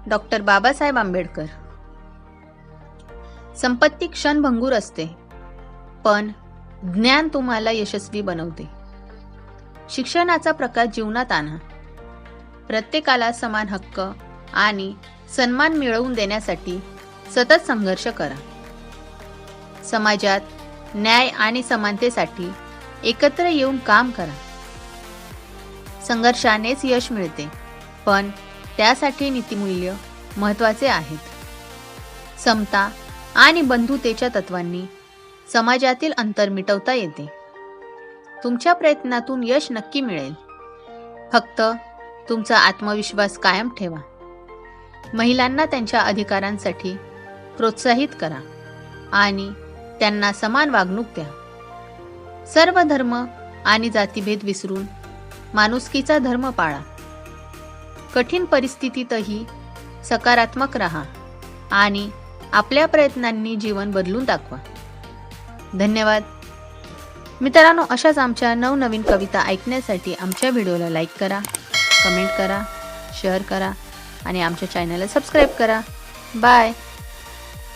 Doctor Babasaheb Ambedkar. संपत्ती क्षणभंगूर असते, पण ज्ञान तुम्हाला यशस्वी बनवते. शिक्षणाचा प्रकाश जीवनात आणा. प्रत्येकाला समान हक्क आणि सन्मान मिळवून देण्यासाठी सतत संघर्ष करा. समाजात न्याय आणि समानतेसाठी एकत्र येऊन काम करा. संघर्षानेच यश मिळते, पण त्यासाठी नीतिमूल्य महत्त्वाचे आहेत. समता आणि बंधुतेच्या तत्वांनी समाजातील अंतर मिटवता येते. तुमच्या प्रयत्नातून यश नक्की मिळेल. फक्त तुमचा आत्मविश्वास कायम ठेवा. महिलांना त्यांच्या अधिकारांसाठी प्रोत्साहित करा आणि त्यांना समान वागणूक द्या. सर्व धर्म आणि जातीभेद विसरून माणुसकीचा धर्म पाळा. कठीण परिस्थितीतही सकारात्मक राहा आणि आपल्या प्रयत्नांनी जीवन बदलून दाखवा. धन्यवाद मित्रांनो. अशाच आमच्या नवनवीन कविता ऐकण्यासाठी आमच्या व्हिडिओला लाईक करा, कमेंट करा, शेअर करा आणि आमच्या चॅनलला सबस्क्राईब करा. बाय.